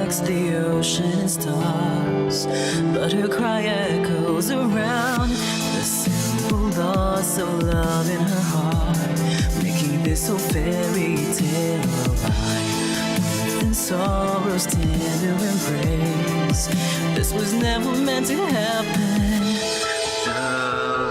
reflects the ocean and stars, but her cry echoes around the simple loss of love in her heart, making this whole fairy tale about mirth and sorrow's tender embrace. This was never meant to happen. The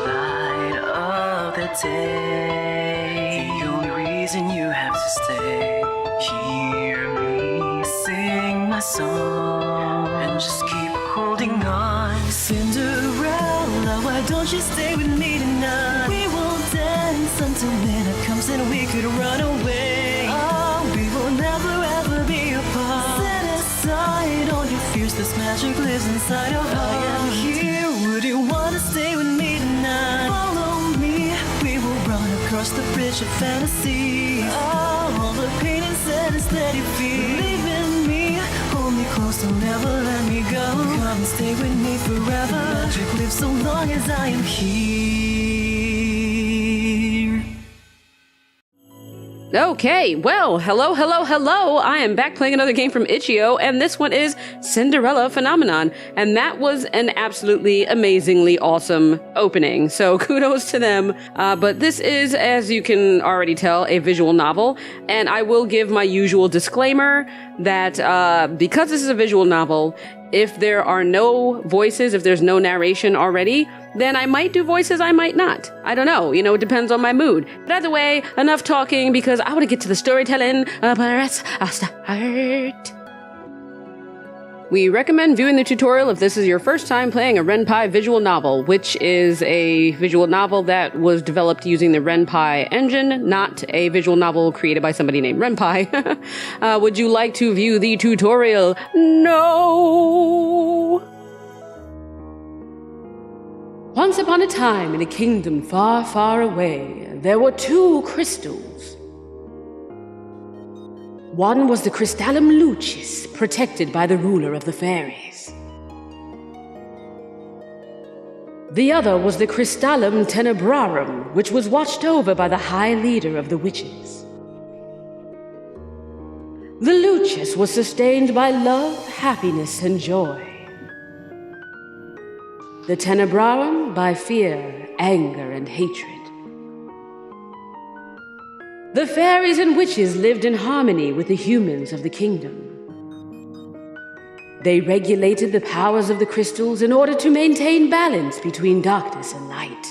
light of the day, the only reason you have to stay. Hear me sing my song and just keep holding on. Cinderella, why don't you stay with me tonight? We will dance until midnight comes and we could run away. Oh, we will never ever be apart. Set aside all your fears, this magic lives inside of us. I am here, would you want to stay with me tonight? Follow me, we will run across the bridge of fantasy. All the pain and sadness that you feel, believe in me, hold me close, don't ever let me go. Come and stay with me forever. Magic lives so long as I am here. Okay, well, hello. I am back playing another game from Itch.io, and this one is Cinderella Phenomenon. And that was an absolutely amazingly awesome opening. So kudos to them. But this is, as you can already tell, a visual novel. And I will give my usual disclaimer that because this is a visual novel, if there are no voices, if there's no narration already, then I might do voices, I might not. I don't know, it depends on my mood. But either way, enough talking because I want to get to the storytelling. Let's start. We recommend viewing the tutorial if this is your first time playing a Ren'Py visual novel, which is a visual novel that was developed using the Ren'Py engine, not a visual novel created by somebody named Ren'Py. Would you like to view the tutorial? No! Once upon a time, in a kingdom far, far away, there were two crystals. One was the Crystallum Lucis, protected by the ruler of the fairies. The other was the Crystallum Tenebrarum, which was watched over by the high leader of the witches. The Lucis was sustained by love, happiness, and joy. The Tenebrarum by fear, anger, and hatred. The fairies and witches lived in harmony with the humans of the kingdom. They regulated the powers of the crystals in order to maintain balance between darkness and light.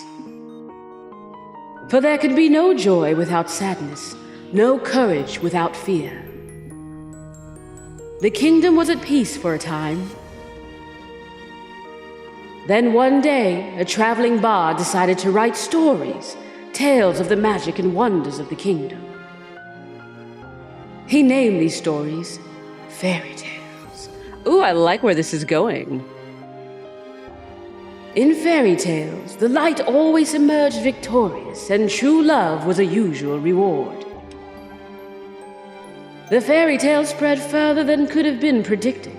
For there could be no joy without sadness, no courage without fear. The kingdom was at peace for a time. Then one day, a traveling bard decided to write stories, tales of the magic and wonders of the kingdom. He named these stories fairy tales. Ooh, I like where this is going. In fairy tales, the light always emerged victorious, and true love was a usual reward. The fairy tale spread further than could have been predicted.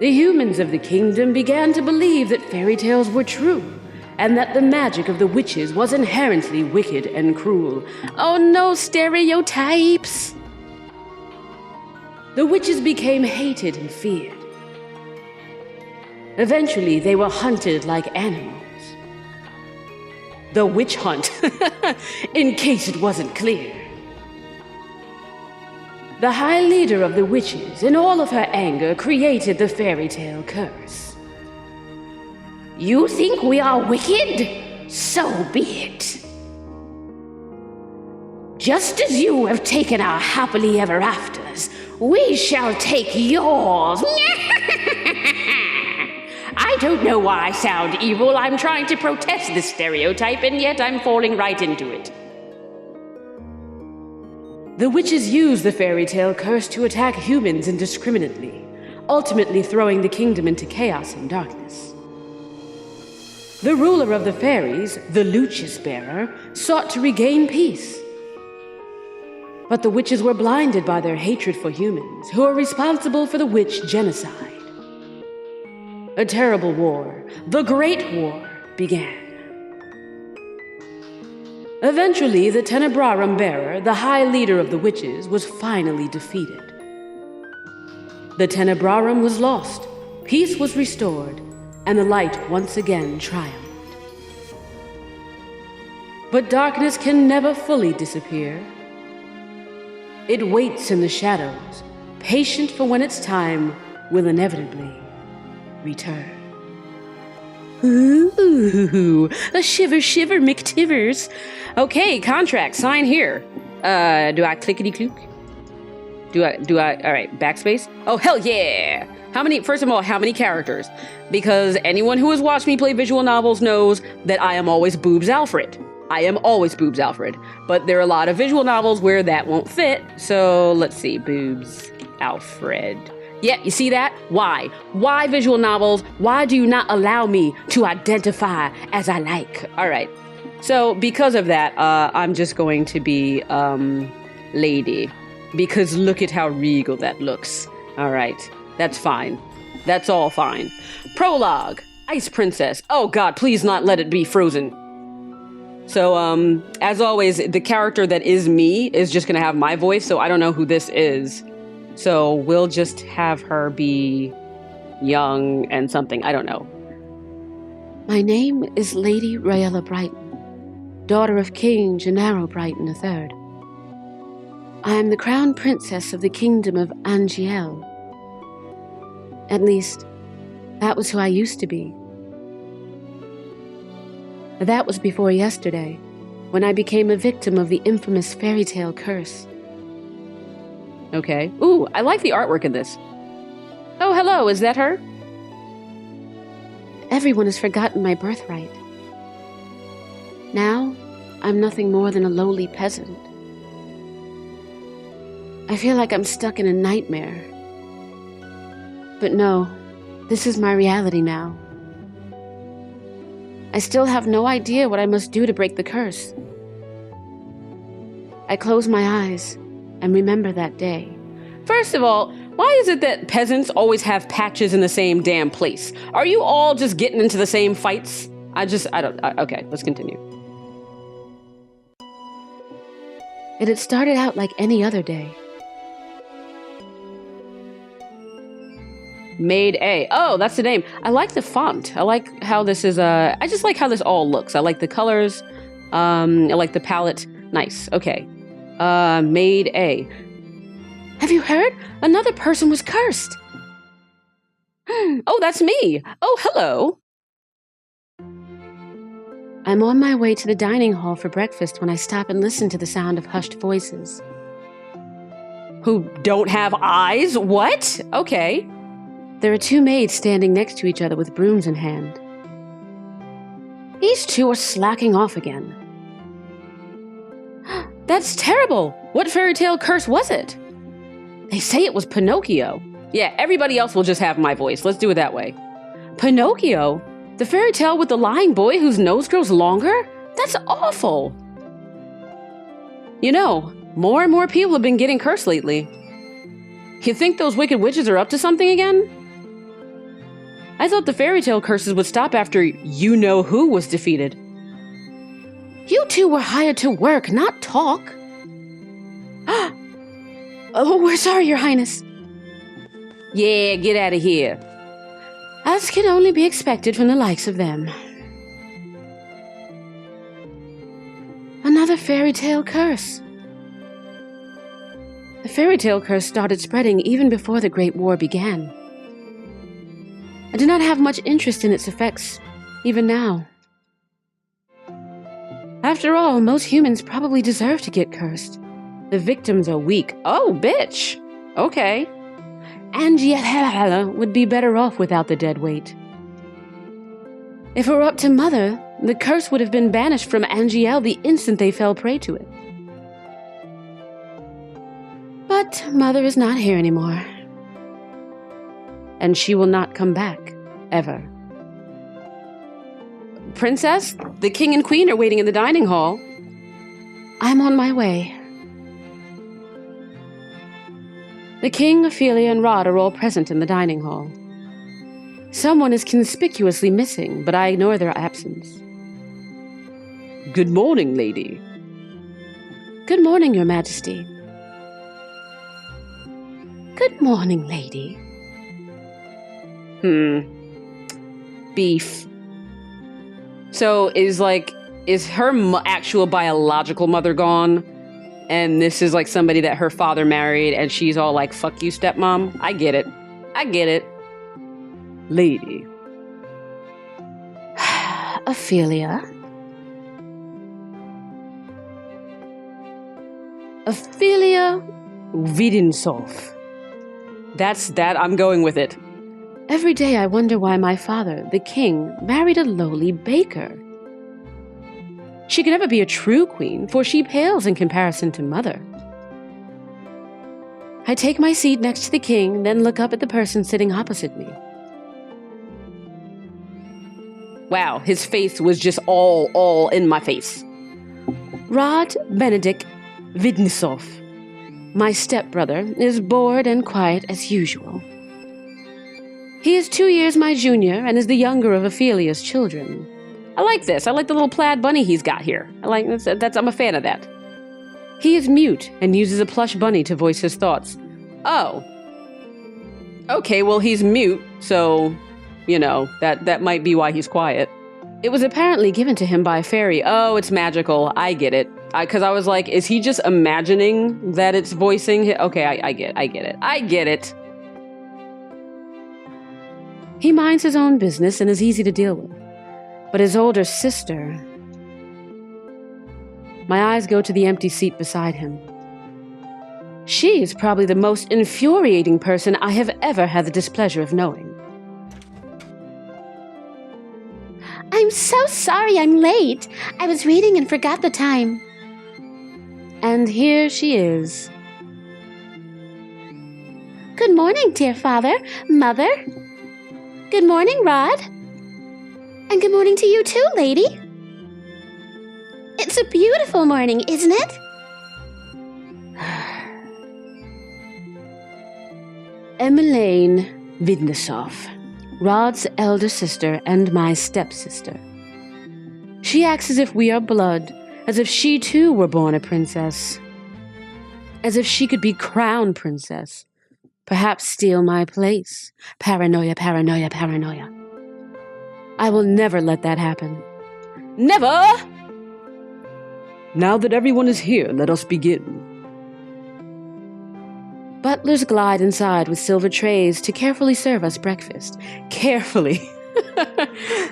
The humans of the kingdom began to believe that fairy tales were true, and that the magic of the witches was inherently wicked and cruel. Oh no, stereotypes! The witches became hated and feared. Eventually, they were hunted like animals. The witch hunt, in case it wasn't clear. The high leader of the witches, in all of her anger, created the Fairytale Curse. You think we are wicked? So be it. Just as you have taken our happily ever afters, we shall take yours. I don't know why I sound evil. I'm trying to protest this stereotype, and yet I'm falling right into it. The witches used the Fairytale Curse to attack humans indiscriminately, ultimately throwing the kingdom into chaos and darkness. The ruler of the fairies, the Lucis Bearer, sought to regain peace. But the witches were blinded by their hatred for humans, who were responsible for the witch genocide. A terrible war, the Great War, began. Eventually, the Tenebrarum Bearer, the high leader of the witches, was finally defeated. The Tenebrarum was lost, peace was restored, and the light once again triumphed. But darkness can never fully disappear. It waits in the shadows, patient for when its time will inevitably return. Ooh, a shiver, shiver, McTivers. Okay, contract, sign here. Do I clickety-clook? Do I, all right, backspace? Oh, hell yeah! First of all, how many characters? Because anyone who has watched me play visual novels knows that I am always Boobs Alfred. I am always Boobs Alfred. But there are a lot of visual novels where that won't fit, so let's see, Boobs Alfred. Yeah, you see that? Why? Why visual novels? Why do you not allow me to identify as I like? All right. So because of that, I'm just going to be lady. Because look at how regal that looks. All right. That's fine. That's all fine. Prologue. Ice Princess. Oh God, please not let it be Frozen. So, as always, the character that is me is just going to have my voice, so I don't know who this is. So we'll just have her be young and something. I don't know. My name is Lady Raella Brighton, daughter of King Gennaro Brighton III. I am the crown princess of the kingdom of Angielle. At least, that was who I used to be. That was before yesterday, when I became a victim of the infamous Fairytale Curse. Okay. Ooh, I like the artwork in this. Oh, hello, is that her? Everyone has forgotten my birthright. Now, I'm nothing more than a lowly peasant. I feel like I'm stuck in a nightmare. But no, this is my reality now. I still have no idea what I must do to break the curse. I close my eyes and remember that day. First of all, why is it that peasants always have patches in the same damn place? Are you all just getting into the same fights? Okay, let's continue. It had started out like any other day. Maid A. Oh, that's the name. I like the font. I like how this is, I just like how this all looks. I like the colors. I like the palette. Nice. Okay. Maid A. Have you heard? Another person was cursed. Oh, that's me. Oh, hello. I'm on my way to the dining hall for breakfast when I stop and listen to the sound of hushed voices. Who don't have eyes? What? Okay. There are two maids standing next to each other with brooms in hand. These two are slacking off again. That's terrible! What fairytale curse was it? They say it was Pinocchio. Yeah, everybody else will just have my voice. Let's do it that way. Pinocchio? The fairy tale with the lying boy whose nose grows longer? That's awful! You know, more and more people have been getting cursed lately. You think those wicked witches are up to something again? I thought the fairytale curses would stop after you-know-who was defeated. You two were hired to work, not talk. Oh, we're sorry, Your Highness. Yeah, get out of here. As can only be expected from the likes of them. Another fairytale curse. The fairytale curse started spreading even before the Great War began. I do not have much interest in its effects, even now. After all, most humans probably deserve to get cursed. The victims are weak. Oh, bitch! Okay. Angielle would be better off without the dead weight. If it were up to Mother, the curse would have been banished from Angielle the instant they fell prey to it. But Mother is not here anymore. And she will not come back, ever. Princess, the king and queen are waiting in the dining hall. I'm on my way. The king, Ophelia, and Rod are all present in the dining hall. Someone is conspicuously missing, but I ignore their absence. Good morning, lady. Good morning, Your Majesty. Good morning, lady. Beef. So is her actual biological mother gone? And this is like somebody that her father married and she's all like, fuck you, stepmom? I get it. Lady. Ophelia. Ophelia Vidinsoff. That's that. I'm going with it. Every day I wonder why my father, the king, married a lowly baker. She could never be a true queen, for she pales in comparison to mother. I take my seat next to the king, then look up at the person sitting opposite me. Wow, his face was just all in my face. Rod Benedict Vidnisov, my stepbrother, is bored and quiet as usual. He is 2 years my junior and is the younger of Ophelia's children. I like this. I like the little plaid bunny he's got here. I'm a fan of that. He is mute and uses a plush bunny to voice his thoughts. Oh. Okay, well, he's mute, so, that might be why he's quiet. It was apparently given to him by a fairy. Oh, it's magical. I get it. Because I was like, is he just imagining that it's voicing? Okay, I get it. He minds his own business and is easy to deal with. But his older sister... My eyes go to the empty seat beside him. She is probably the most infuriating person I have ever had the displeasure of knowing. I'm so sorry I'm late. I was reading and forgot the time. And here she is. Good morning, dear father, mother. Good morning, Rod. And good morning to you too, lady. It's a beautiful morning, isn't it? Emmeline Vidnisov, Rod's elder sister and my stepsister. She acts as if we are blood, as if she too were born a princess. As if she could be crowned princess. Perhaps steal my place. Paranoia. I will never let that happen. Never! Now that everyone is here, let us begin. Butlers glide inside with silver trays to carefully serve us breakfast. Carefully.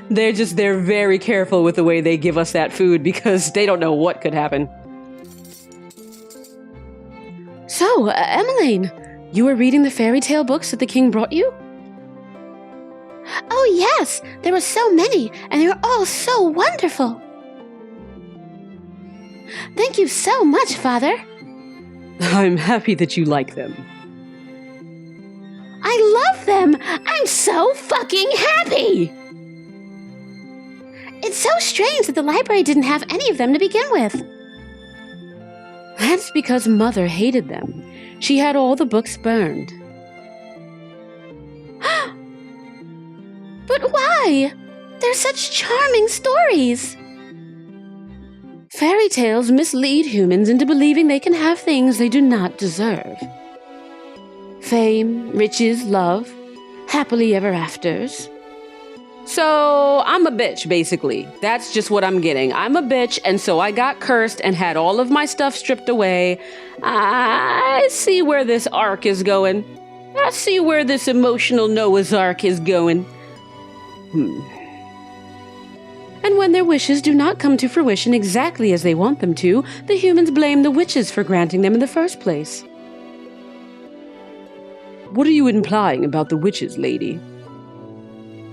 They're very careful with the way they give us that food because they don't know what could happen. So, Emmeline, you were reading the fairy tale books that the king brought you? Oh, yes. There were so many, and they were all so wonderful. Thank you so much, Father. I'm happy that you like them. I love them. I'm so fucking happy. It's so strange that the library didn't have any of them to begin with. That's because Mother hated them. She had all the books burned. But why? They're such charming stories. Fairy tales mislead humans into believing they can have things they do not deserve. Fame, riches, love, happily ever afters. So, I'm a bitch, basically. That's just what I'm getting. I'm a bitch, and so I got cursed and had all of my stuff stripped away. I see where this arc is going. I see where this emotional Noah's Ark is going. And when their wishes do not come to fruition exactly as they want them to, the humans blame the witches for granting them in the first place. What are you implying about the witches, lady?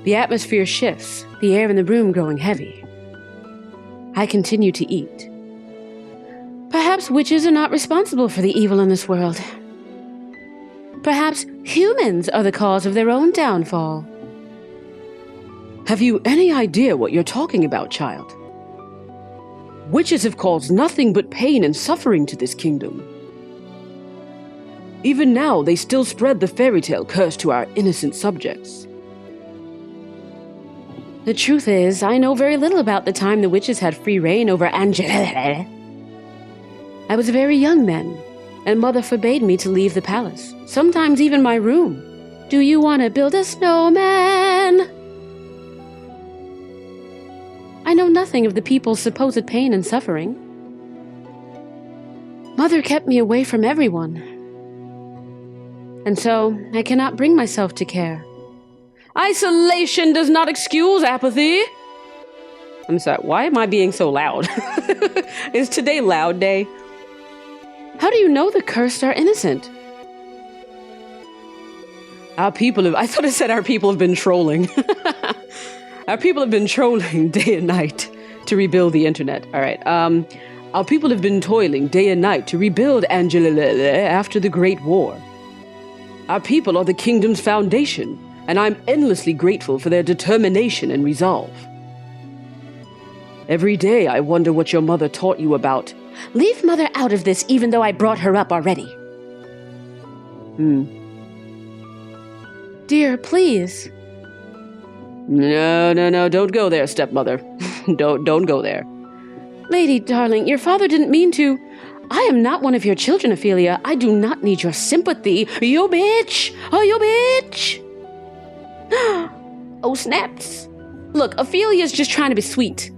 The atmosphere shifts, the air in the room growing heavy. I continue to eat. Perhaps witches are not responsible for the evil in this world. Perhaps humans are the cause of their own downfall. Have you any idea what you're talking about, child? Witches have caused nothing but pain and suffering to this kingdom. Even now, they still spread the fairytale curse to our innocent subjects. The truth is, I know very little about the time the witches had free reign over Angielle. I was very young then, and Mother forbade me to leave the palace, sometimes even my room. Do you want to build a snowman? I know nothing of the people's supposed pain and suffering. Mother kept me away from everyone, and so I cannot bring myself to care. Isolation does not excuse apathy. I'm sorry, why am I being so loud? Is today loud day? How do you know the cursed are innocent? I thought it said our people have been trolling. Our people have been trolling day and night to rebuild the internet. All right. Our people have been toiling day and night to rebuild Angielle after the Great War. Our people are the kingdom's foundation, and I'm endlessly grateful for their determination and resolve. Every day I wonder what your mother taught you about. Leave Mother out of this, even though I brought her up already. Dear, please. No, don't go there, stepmother. Don't go there. Lady, darling, your father didn't mean to. I am not one of your children, Ophelia. I do not need your sympathy. You bitch! Oh, you bitch! Oh, snaps. Look, Ophelia's just trying to be sweet.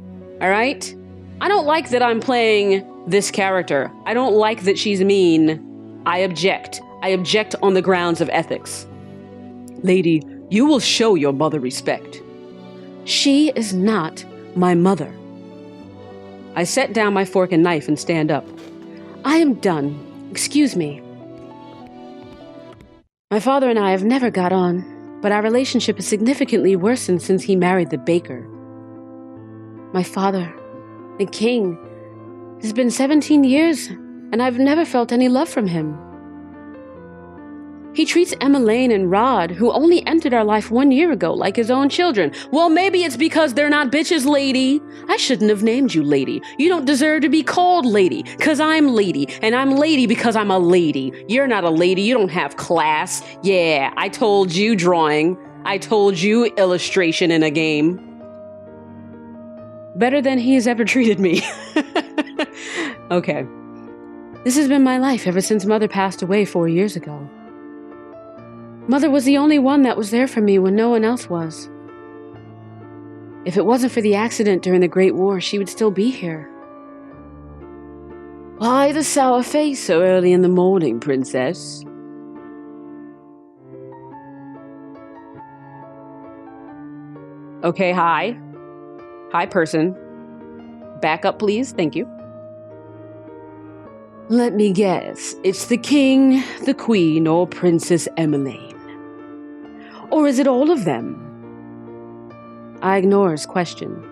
All right? I don't like that I'm playing this character. I don't like that she's mean. I object. I object on the grounds of ethics. Lady, you will show your mother respect. She is not my mother. I set down my fork and knife and stand up. I am done. Excuse me. My father and I have never got on, but our relationship has significantly worsened since he married the baker. My father, the king, it's been 17 years, and I've never felt any love from him. He treats Emmeline and Rod, who only entered our life 1 year ago, like his own children. Well, maybe it's because they're not bitches, lady. I shouldn't have named you lady. You don't deserve to be called lady, because I'm lady, and I'm lady because I'm a lady. You're not a lady. You don't have class. Yeah, I told you drawing. I told you illustration in a game. Better than he has ever treated me. Okay. This has been my life ever since Mother passed away 4 years ago. Mother was the only one that was there for me when no one else was. If it wasn't for the accident during the Great War, she would still be here. Why the sour face so early in the morning, princess? Okay, hi. Hi, person. Back up, please. Thank you. Let me guess. It's the king, the queen, or Princess Emmeline. Or is it all of them? I ignore his question.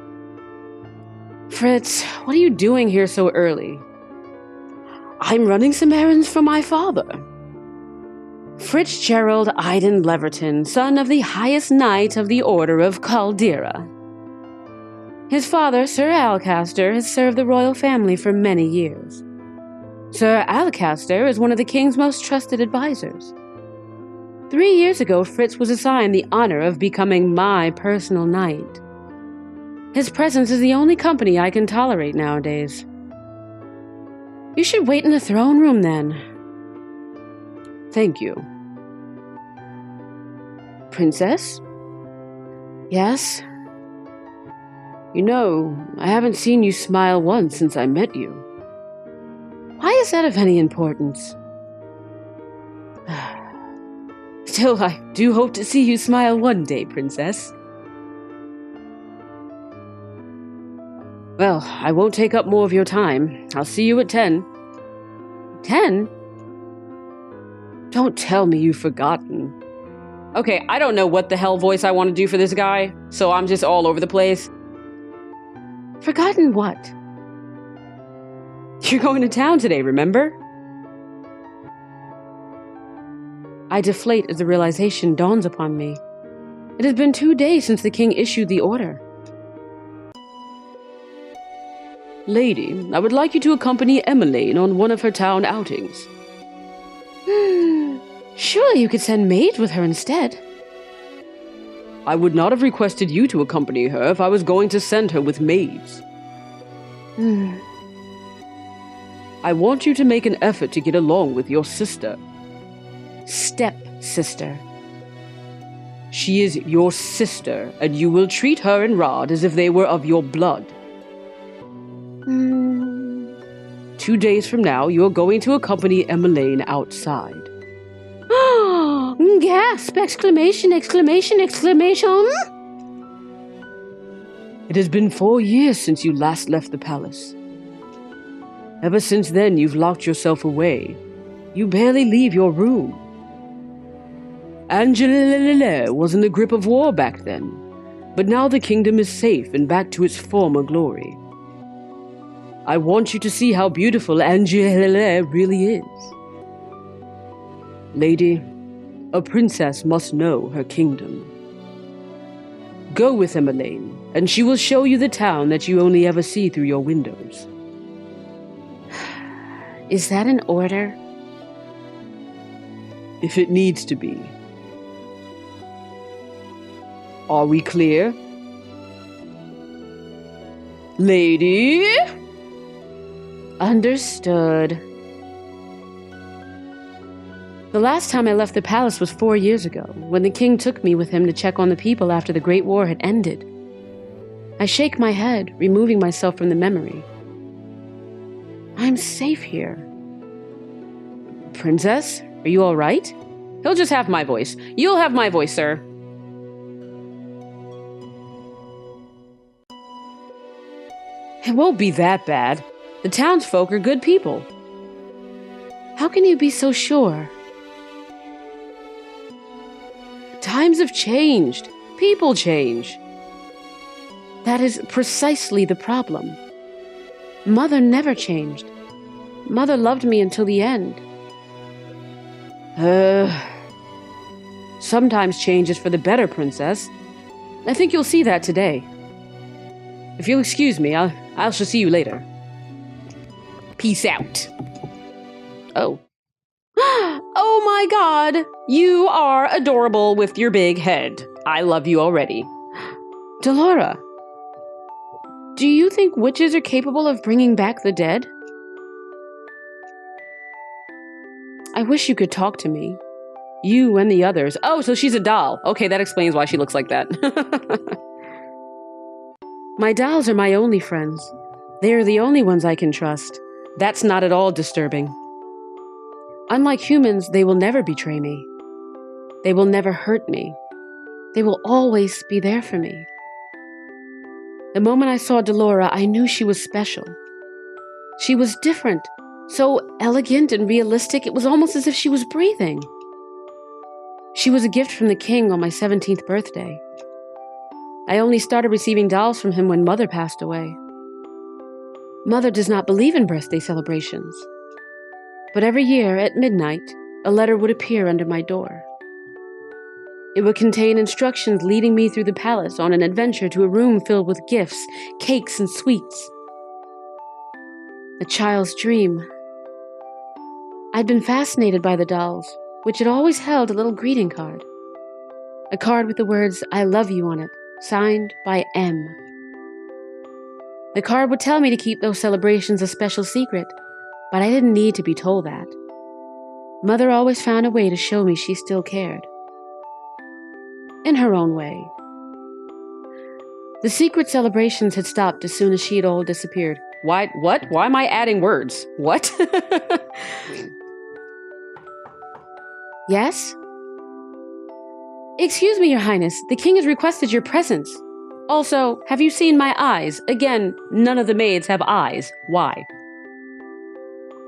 Fritz, what are you doing here so early? I'm running some errands for my father. Fitzgerald Iden Leverton, son of the highest knight of the Order of Caldera. His father, Sir Alcaster, has served the royal family for many years. Sir Alcaster is one of the king's most trusted advisors. 3 years ago, Fritz was assigned the honor of becoming my personal knight. His presence is the only company I can tolerate nowadays. You should wait in the throne room, then. Thank you. Princess? Yes? You know, I haven't seen you smile once since I met you. Why is that of any importance? Still, I do hope to see you smile one day, Princess. Well, I won't take up more of your time. I'll see you at 10. 10? Don't tell me you've forgotten. Okay, I don't know what the hell voice I want to do for this guy, so I'm just all over the place. Forgotten what? You're going to town today, remember? I deflate as the realization dawns upon me. It has been 2 days since the king issued the order. Lady, I would like you to accompany Emmeline on one of her town outings. Surely you could send maids with her instead. I would not have requested you to accompany her if I was going to send her with maids. I want you to make an effort to get along with your sister. Step-sister. She is your sister, and you will treat her and Rod as if they were of your blood. 2 days from now, you're going to accompany Emmeline outside. Gasp! Exclamation, exclamation, exclamation! It has been 4 years since you last left the palace. Ever since then, you've locked yourself away. You barely leave your room. Angielle was in the grip of war back then, but now the kingdom is safe and back to its former glory. I want you to see how beautiful Angielle really is. Lady, a princess must know her kingdom. Go with Emmeline, and she will show you the town that you only ever see through your windows. Is that an order? If it needs to be. Are we clear? Lady? Understood. The last time I left the palace was 4 years ago, when the king took me with him to check on the people after the Great War had ended. I shake my head, removing myself from the memory. I'm safe here. Princess, are you all right? He'll just have my voice. You'll have my voice, sir. It won't be that bad. The townsfolk are good people. How can you be so sure? Times have changed. People change. That is precisely the problem. Mother never changed. Mother loved me until the end. Sometimes change is for the better, Princess. I think you'll see that today. If you'll excuse me, I shall see you later. Peace out. Oh. Oh my God! You are adorable with your big head. I love you already. Delora, do you think witches are capable of bringing back the dead? I wish you could talk to me. You and the others. Oh, so she's a doll. Okay, that explains why she looks like that. My dolls are my only friends. They are the only ones I can trust. That's not at all disturbing. Unlike humans, they will never betray me. They will never hurt me. They will always be there for me. The moment I saw Delora, I knew she was special. She was different, so elegant and realistic, it was almost as if she was breathing. She was a gift from the king on my 17th birthday. I only started receiving dolls from him when Mother passed away. Mother does not believe in birthday celebrations. But every year, at midnight, a letter would appear under my door. It would contain instructions leading me through the palace on an adventure to a room filled with gifts, cakes, and sweets. A child's dream. I'd been fascinated by the dolls, which had always held a little greeting card. A card with the words, "I love you" on it, signed by M. The card would tell me to keep those celebrations a special secret, but I didn't need to be told that. Mother always found a way to show me she still cared. In her own way. The secret celebrations had stopped as soon as she had all disappeared. Why? What? Why am I adding words? What? Yes? Excuse me, Your Highness. The king has requested your presence. Also, have you seen my eyes? Again, none of the maids have eyes. Why?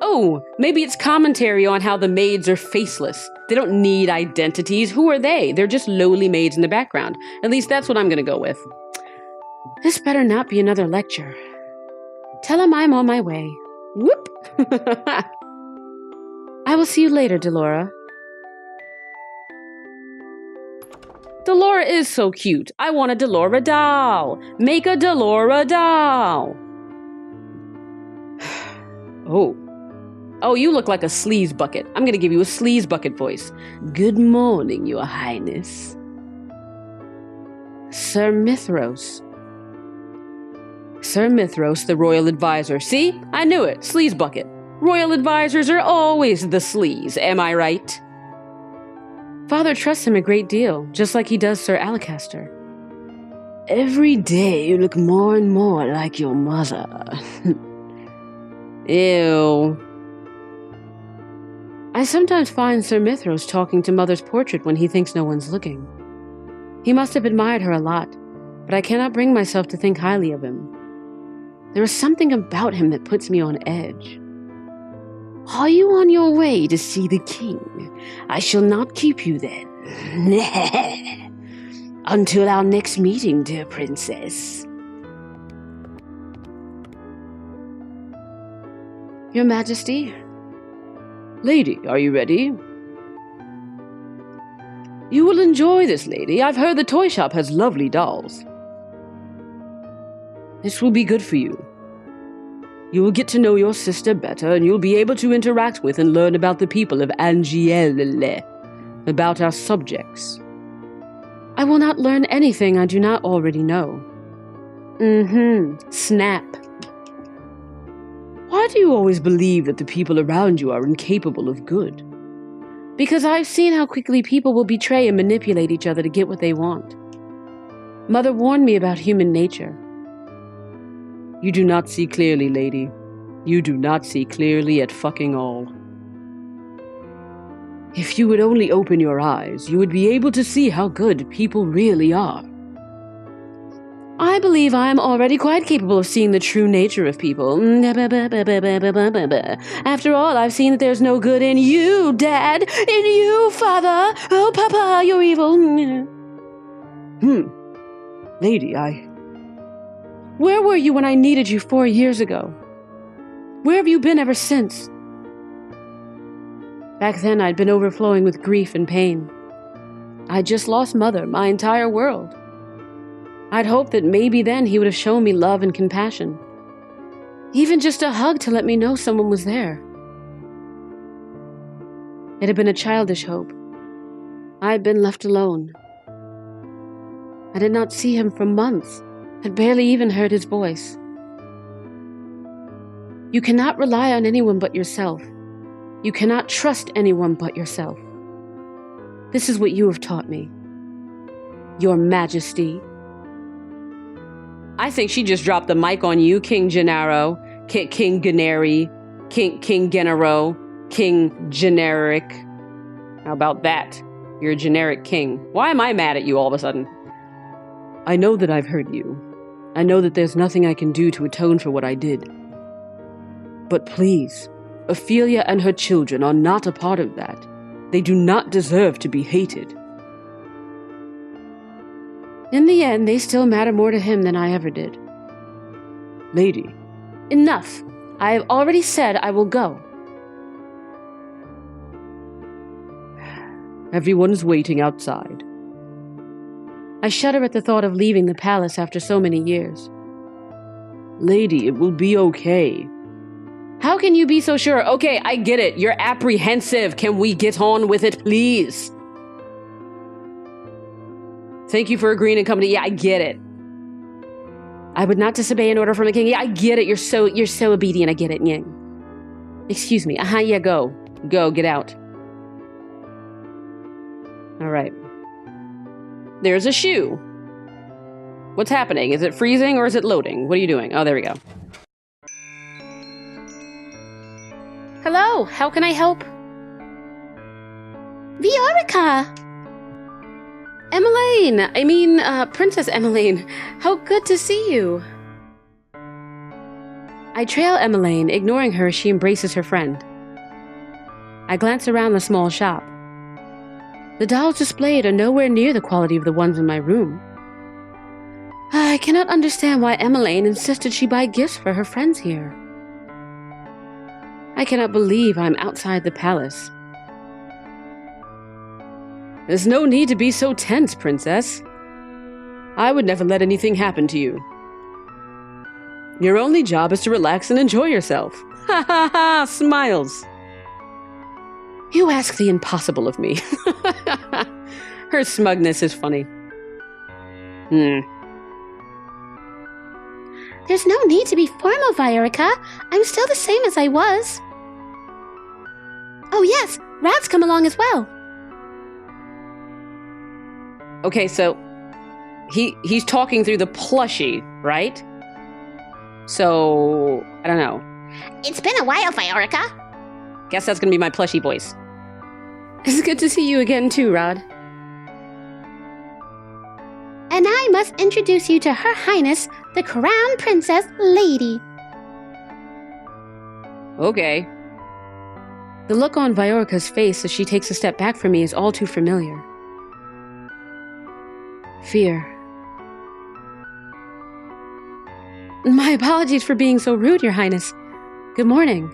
Oh, maybe it's commentary on how the maids are faceless. They don't need identities. Who are they? They're just lowly maids in the background. At least that's what I'm going to go with. This better not be another lecture. Tell him I'm on my way. Whoop! I will see you later, Delora. Delora is so cute. I want a Delora doll. Make a Delora doll. Oh, you look like a sleaze bucket. I'm going to give you a sleaze bucket voice. Good morning, Your Highness. Sir Mithros. Sir Mithros, the royal advisor. See? I knew it. Sleaze bucket. Royal advisors are always the sleaze, am I right? Father trusts him a great deal, just like he does Sir Alacaster. Every day you look more and more like your mother. Ew. I sometimes find Sir Mithros talking to Mother's portrait when he thinks no one's looking. He must have admired her a lot, but I cannot bring myself to think highly of him. There is something about him that puts me on edge. Are you on your way to see the king? I shall not keep you then. Until our next meeting, dear princess. Your Majesty? Lady, are you ready? You will enjoy this, lady. I've heard the toy shop has lovely dolls. This will be good for you. You will get to know your sister better, and you'll be able to interact with and learn about the people of Angielle, about our subjects. I will not learn anything I do not already know. Snap. Why do you always believe that the people around you are incapable of good? Because I've seen how quickly people will betray and manipulate each other to get what they want. Mother warned me about human nature. You do not see clearly, lady. You do not see clearly at fucking all. If you would only open your eyes, you would be able to see how good people really are. I believe I am already quite capable of seeing the true nature of people. After all, I've seen that there's no good in you, Dad. In you, Father. Oh, Papa, you're evil. Lady, Where were you when I needed you 4 years ago? Where have you been ever since? Back then, I'd been overflowing with grief and pain. I'd just lost Mother, my entire world. I'd hoped that maybe then he would have shown me love and compassion. Even just a hug to let me know someone was there. It had been a childish hope. I had been left alone. I did not see him for months, had barely even heard his voice. You cannot rely on anyone but yourself. You cannot trust anyone but yourself. This is what you have taught me. Your Majesty. I think she just dropped the mic on you, King Gennaro, King Gennari, King Gennaro, King Generic. How about that? You're a generic king. Why am I mad at you all of a sudden? I know that I've hurt you. I know that there's nothing I can do to atone for what I did. But please, Ophelia and her children are not a part of that. They do not deserve to be hated. In the end, they still matter more to him than I ever did. Lady. Enough. I have already said I will go. Everyone's waiting outside. I shudder at the thought of leaving the palace after so many years. Lady, it will be okay. How can you be so sure? Okay, I get it. You're apprehensive. Can we get on with it, please? Thank you for agreeing and coming to... Yeah, I get it. I would not disobey an order from a king. Yeah, I get it. You're so obedient. I get it. Yeah. Excuse me. Yeah, go. Go, get out. All right. There's a shoe. What's happening? Is it freezing or is it loading? What are you doing? Oh, there we go. Hello, how can I help? Viorica! Princess Emmeline. How good to see you. I trail Emmeline, ignoring her as she embraces her friend. I glance around the small shop. The dolls displayed are nowhere near the quality of the ones in my room. I cannot understand why Emmeline insisted she buy gifts for her friends here. I cannot believe I'm outside the palace. There's no need to be so tense, Princess. I would never let anything happen to you. Your only job is to relax and enjoy yourself. Ha ha ha! Smiles. You ask the impossible of me. Her smugness is funny. There's no need to be formal, Viorica. I'm still the same as I was. Oh yes, Rod's come along as well. Okay, so he's talking through the plushie, right? So, I don't know. It's been a while, Viorica. Guess that's gonna be my plushie voice. It's good to see you again too, Rod. And I must introduce you to Her Highness, the Crown Princess Lady. Okay. The look on Viorica's face as she takes a step back from me is all too familiar. Fear. My apologies for being so rude, Your Highness. Good morning.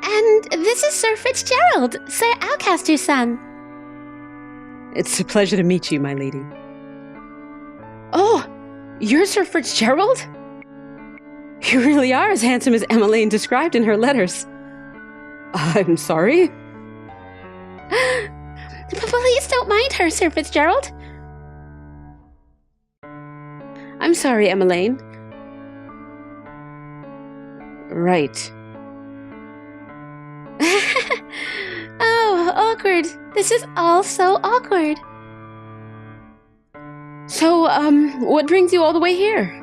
And this is Sir Fitzgerald, Sir Alcaster's son. It's a pleasure to meet you, my lady. Oh, you're Sir Fitzgerald? You really are as handsome as Emmeline described in her letters. I'm sorry? Please don't mind her, Sir Fitzgerald. I'm sorry, Emmeline. Right. Oh, awkward. This is all so awkward. So, what brings you all the way here?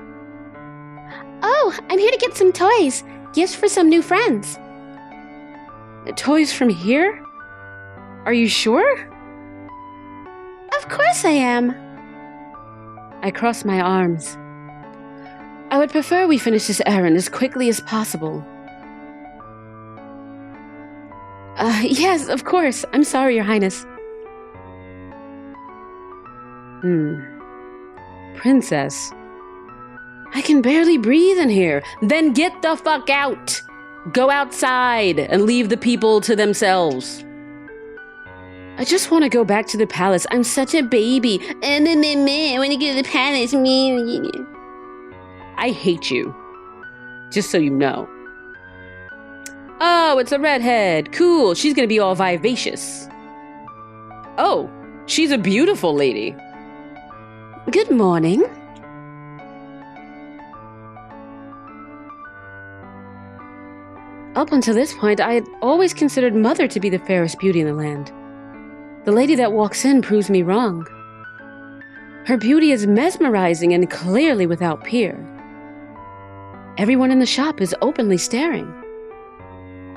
Oh, I'm here to get some toys. Gifts for some new friends. Toys from here? Are you sure? Of course I am. I cross my arms. I would prefer we finish this errand as quickly as possible. Yes, of course. I'm sorry, Your Highness. Princess. I can barely breathe in here. Then get the fuck out! Go outside and leave the people to themselves. I just want to go back to the palace. I'm such a baby. I want to go to the palace. I hate you. Just so you know. Oh, it's a redhead. Cool. She's gonna be all vivacious. Oh, she's a beautiful lady. Good morning. Up until this point, I had always considered Mother to be the fairest beauty in the land. The lady that walks in proves me wrong. Her beauty is mesmerizing and clearly without peer. Everyone in the shop is openly staring.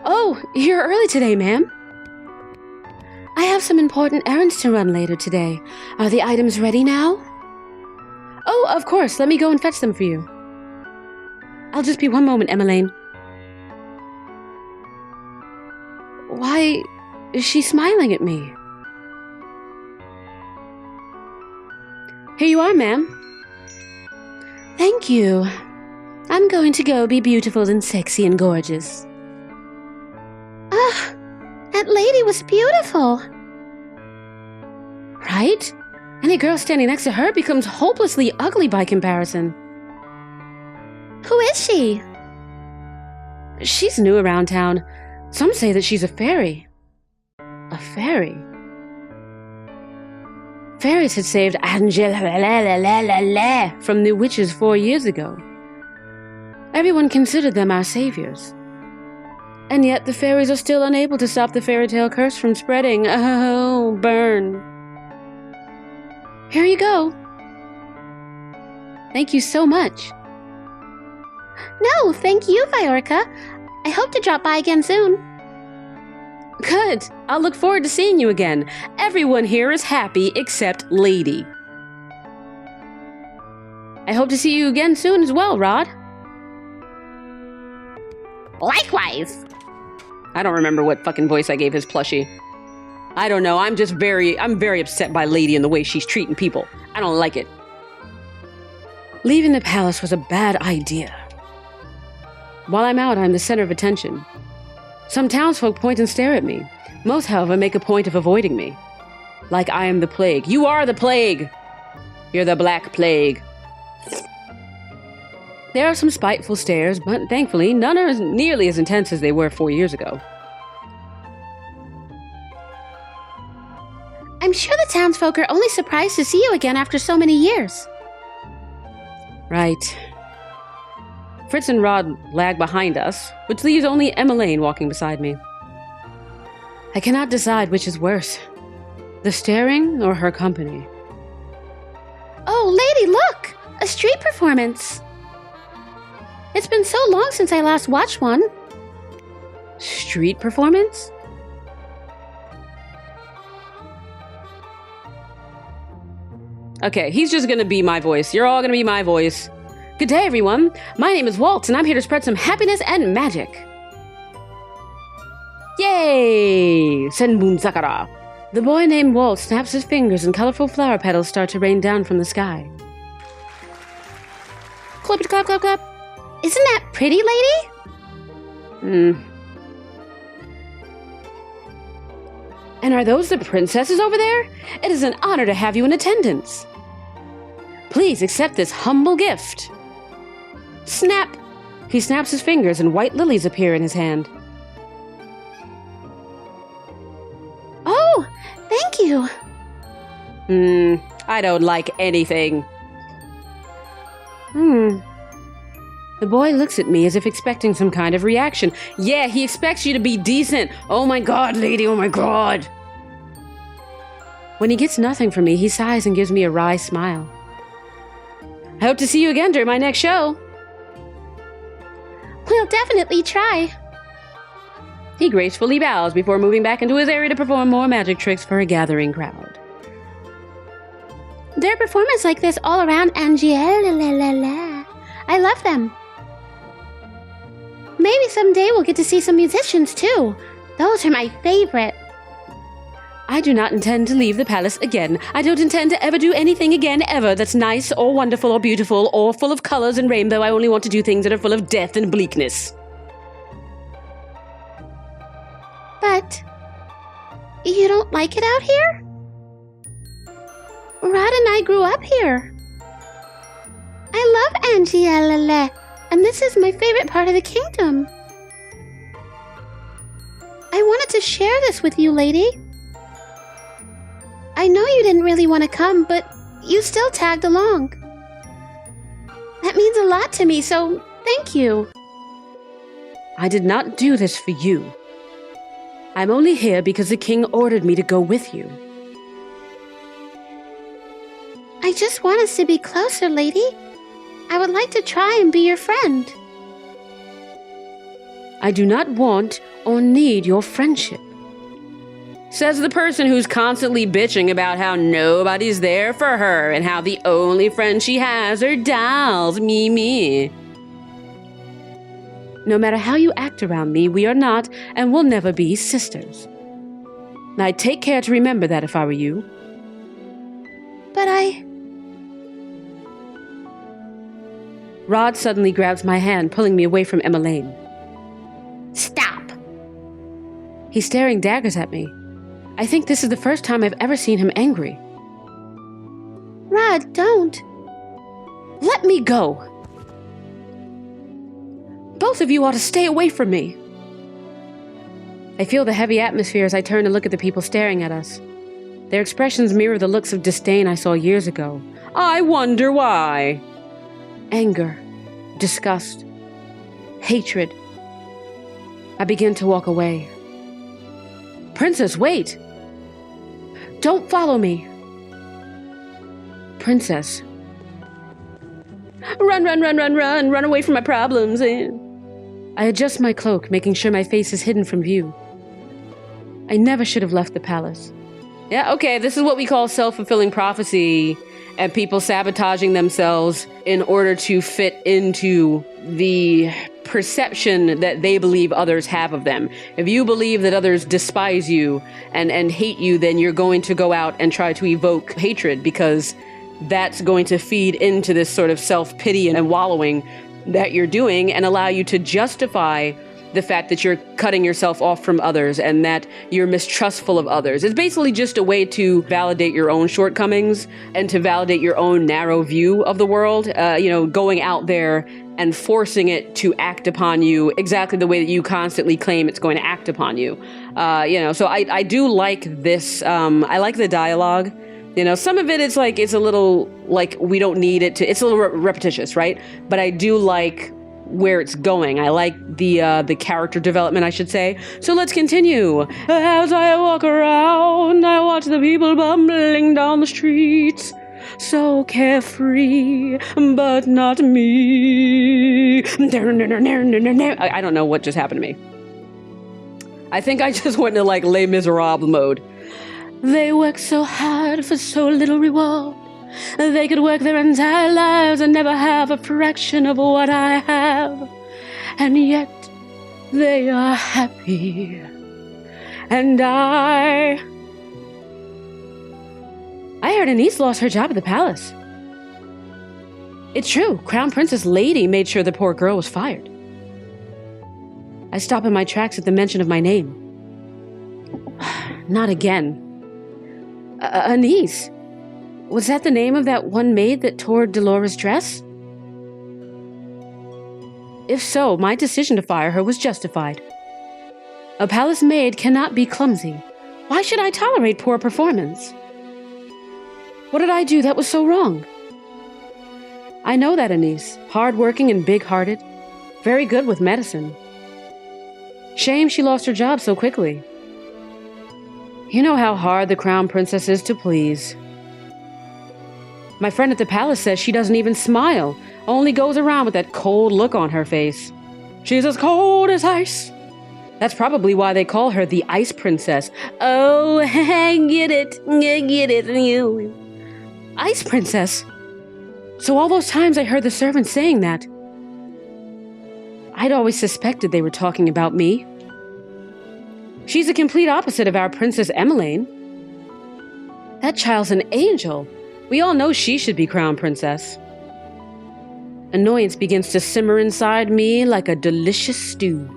Oh, you're early today, ma'am. I have some important errands to run later today. Are the items ready now? Oh, of course. Let me go and fetch them for you. I'll just be one moment, Emmeline. Why is she smiling at me? Here you are, ma'am. Thank you. I'm going to go be beautiful and sexy and gorgeous. Ah, that lady was beautiful. Right? Any girl standing next to her becomes hopelessly ugly by comparison. Who is she? She's new around town. Some say that she's a fairy. A fairy? Fairies had saved Angielle from the witches 4 years ago. Everyone considered them our saviors. And yet the fairies are still unable to stop the Fairytale Curse from spreading. Oh, burn. Here you go. Thank you so much. No, thank you, Viorica. I hope to drop by again soon. Good. I'll look forward to seeing you again. Everyone here is happy except Lady. I hope to see you again soon as well, Rod. Likewise. I don't remember what fucking voice I gave his plushie. I don't know. I'm very upset by Lady and the way she's treating people. I don't like it. Leaving the palace was a bad idea. While I'm out, I'm the center of attention. Some townsfolk point and stare at me. Most, however, make a point of avoiding me. Like I am the plague. You are the plague! You're the Black Plague. There are some spiteful stares, but thankfully, none are nearly as intense as they were 4 years ago. I'm sure the townsfolk are only surprised to see you again after so many years. Right. Fritz and Rod lag behind us, which leaves only Emmeline walking beside me. I cannot decide which is worse, the staring or her company. Oh, lady, look! A street performance! It's been so long since I last watched one. Street performance? Okay, he's just gonna be my voice. You're all gonna be my voice. Good day, everyone. My name is Walt, and I'm here to spread some happiness and magic. Yay! Senbun Sakara. The boy named Walt snaps his fingers and colorful flower petals start to rain down from the sky. Clap, clap, clap, clap. Isn't that pretty, lady? And are those the princesses over there? It is an honor to have you in attendance. Please accept this humble gift. Snap! He snaps his fingers and white lilies appear in his hand. Oh, thank you. I don't like anything. The boy looks at me as if expecting some kind of reaction. Yeah, he expects you to be decent. Oh my god, lady, oh my god. When he gets nothing from me, he sighs and gives me a wry smile. I hope to see you again during my next show. We'll definitely try. He gracefully bows before moving back into his area to perform more magic tricks for a gathering crowd. There are performances like this all around Angielle. I love them. Maybe someday we'll get to see some musicians too. Those are my favorite. I do not intend to leave the palace again. I don't intend to ever do anything again ever that's nice or wonderful or beautiful or full of colors and rainbow. I only want to do things that are full of death and bleakness. But you don't like it out here? Rod and I grew up here. I love Angielle, and this is my favorite part of the kingdom. I wanted to share this with you, lady. I know you didn't really want to come, but you still tagged along. That means a lot to me, so thank you. I did not do this for you. I'm only here because the king ordered me to go with you. I just want us to be closer, lady. I would like to try and be your friend. I do not want or need your friendship. Says the person who's constantly bitching about how nobody's there for her and how the only friends she has are dolls, me. No matter how you act around me, we are not and will never be sisters. I'd take care to remember that if I were you. But Rod suddenly grabs my hand, pulling me away from Emmeline. Stop! He's staring daggers at me. I think this is the first time I've ever seen him angry. Rod, don't. Let me go! Both of you ought to stay away from me. I feel the heavy atmosphere as I turn to look at the people staring at us. Their expressions mirror the looks of disdain I saw years ago. I wonder why. Anger, disgust, hatred. I begin to walk away. Princess, wait! Don't follow me! Princess. Run away from my problems. I adjust my cloak, making sure my face is hidden from view. I never should have left the palace. Yeah, okay, this is what we call self-fulfilling prophecy and people sabotaging themselves in order to fit into the perception that they believe others have of them. If you believe that others despise you and hate you, then you're going to go out and try to evoke hatred because that's going to feed into this sort of self-pity and wallowing that you're doing and allow you to justify the fact that you're cutting yourself off from others and that you're mistrustful of others. It's basically just a way to validate your own shortcomings and to validate your own narrow view of the world. Going out there and forcing it to act upon you exactly the way that you constantly claim it's going to act upon you. So I do like this. I like the dialogue. Some of it it's a little like we don't need it to. It's a little repetitious, right? But I do like where it's going. I like the character development, I should say. So let's continue. As I walk around, I watch the people bumbling down the streets. So carefree, but not me. I don't know what just happened to me. I think I just went into Les Miserables mode. They work so hard for so little reward. They could work their entire lives and never have a fraction of what I have. And yet, they are happy. And I heard Anise lost her job at the palace. It's true. Crown Princess Lady made sure the poor girl was fired. I stop in my tracks at the mention of my name. Not again. Anise. Was that the name of that one maid that tore Delora's dress? If so, my decision to fire her was justified. A palace maid cannot be clumsy. Why should I tolerate poor performance? What did I do that was so wrong? I know that Anise, hard-working and big-hearted, very good with medicine. Shame she lost her job so quickly. You know how hard the Crown Princess is to please. My friend at the palace says she doesn't even smile, only goes around with that cold look on her face. She's as cold as ice. That's probably why they call her the Ice Princess. Oh, I get it. You. Ice Princess? So all those times I heard the servants saying that, I'd always suspected they were talking about me. She's the complete opposite of our Princess Emmeline. That child's an angel. We all know she should be Crown Princess. Annoyance begins to simmer inside me like a delicious stew.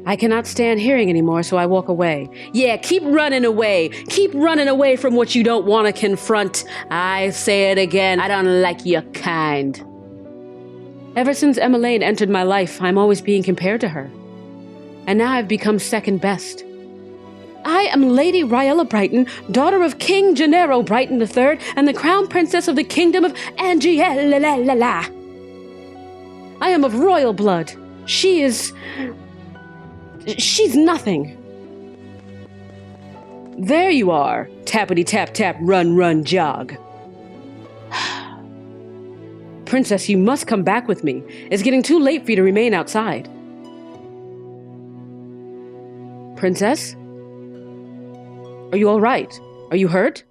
I cannot stand hearing anymore, so I walk away. Yeah, keep running away. Keep running away from what you don't want to confront. I say it again, I don't like your kind. Ever since Emmeline entered my life, I'm always being compared to her. And now I've become second best. I am Lady Riella Brighton, daughter of King Gennaro Brighton III, and the Crown Princess of the Kingdom of Angielle. I am of royal blood. She's nothing. There you are. Tappity tap tap, run, run, jog. Princess, you must come back with me. It's getting too late for you to remain outside. Princess? Are you all right? Are you hurt?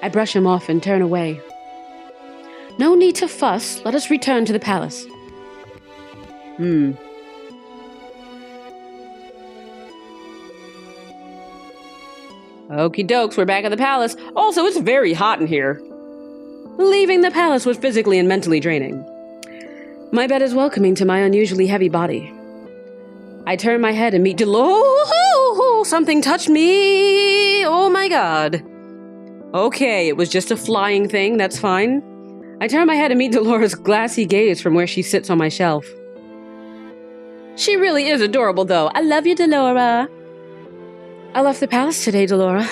I brush him off and turn away. No need to fuss. Let us return to the palace. Okie dokes, we're back at the palace. Also, it's very hot in here. Leaving the palace was physically and mentally draining. My bed is welcoming to my unusually heavy body. I turn my head and meet Delora. Something touched me. Oh my god. Okay, it was just a flying thing. That's fine. I turn my head and meet Delora's glassy gaze from where she sits on my shelf. She really is adorable, though. I love you, Delora. I left the palace today, Delora.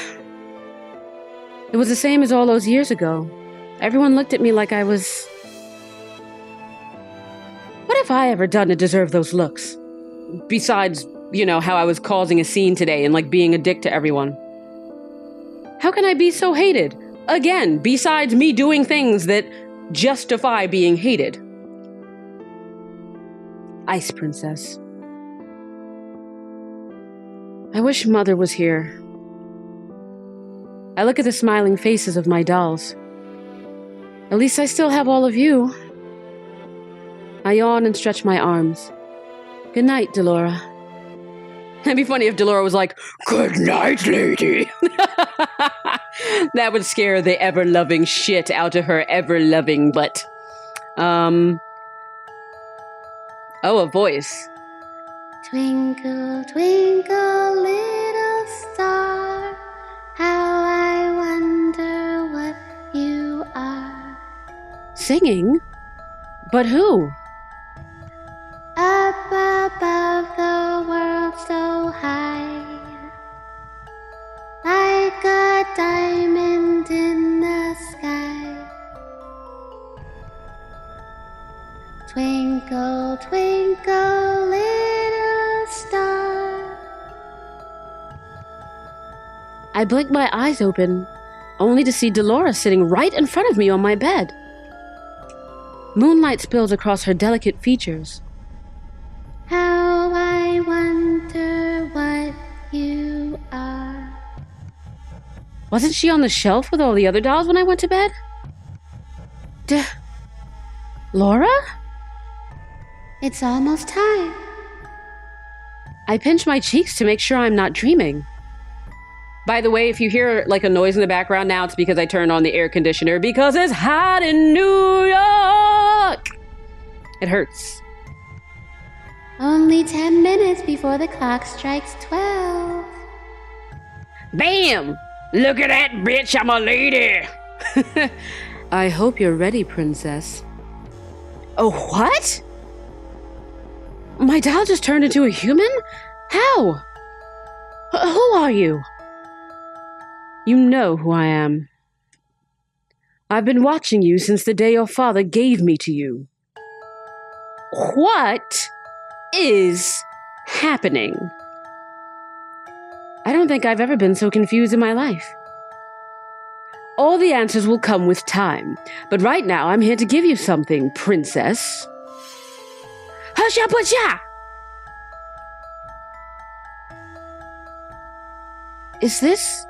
It was the same as all those years ago. Everyone looked at me like I was... What have I ever done to deserve those looks? Besides, how I was causing a scene today and being a dick to everyone. How can I be so hated? Again, besides me doing things that justify being hated. Ice Princess. I wish Mother was here. I look at the smiling faces of my dolls. At least I still have all of you. I yawn and stretch my arms. Good night, Delora. It'd be funny if Delora was like, "Good night, lady." That would scare the ever-loving shit out of her ever-loving butt. Oh, a voice. Twinkle, twinkle, little star, how I wonder what you are. singing. But who? Up above the world so high, like a diamond in the sky. Twinkle, twinkle, little star. I blinked my eyes open, only to see Dolores sitting right in front of me on my bed. Moonlight spills across her delicate features. How I wonder what you are. Wasn't she on the shelf with all the other dolls when I went to bed? Laura? It's almost time. I pinch my cheeks to make sure I'm not dreaming. By the way, if you hear like a noise in the background now, it's because I turned on the air conditioner because it's hot in New York. It hurts. Only 10 minutes before the clock strikes 12. Bam! Look at that bitch, I'm a lady. I hope you're ready, princess. Oh, what? My doll just turned into a human? How? Who are you? You know who I am. I've been watching you since the day your father gave me to you. What is happening? I don't think I've ever been so confused in my life. All the answers will come with time, but right now I'm here to give you something, princess. Hasha-pasha! Is this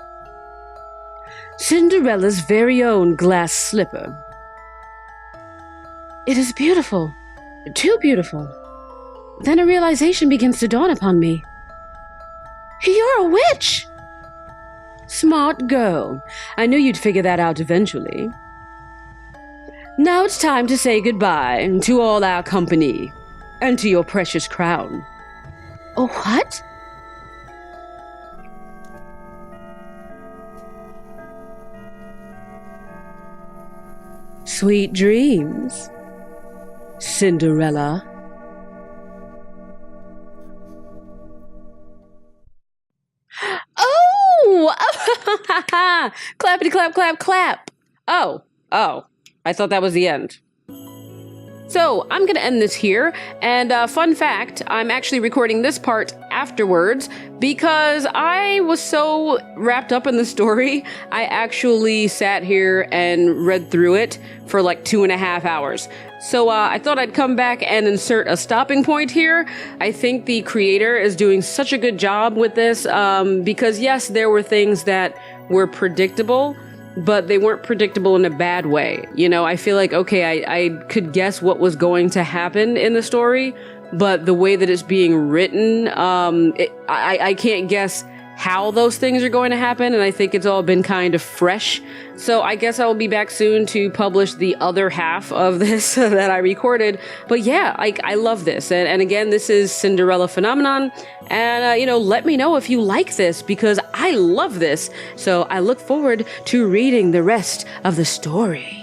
Cinderella's very own glass slipper? It is beautiful, too beautiful. Then a realization begins to dawn upon me. You're a witch! Smart girl. I knew you'd figure that out eventually. Now it's time to say goodbye to all our company and to your precious crown. Oh, what? Sweet dreams, Cinderella. Oh! Clappity clap clap clap. Oh. I thought that was the end. So I'm going to end this here. And fun fact, I'm actually recording this part afterwards because I was so wrapped up in the story. I actually sat here and read through it for like 2.5 hours. So I thought I'd come back and insert a stopping point here. I think the creator is doing such a good job with this because yes, there were things that were predictable, but they weren't predictable in a bad way. You know, I feel like, okay, I could guess what was going to happen in the story, but the way that it's being written, I can't guess how those things are going to happen, and I think it's all been kind of fresh. So I guess I will be back soon to publish the other half of this that I recorded. But yeah, I love this. And again, this is Cinderella Phenomenon. And, let me know if you like this, because I love this. So I look forward to reading the rest of the story.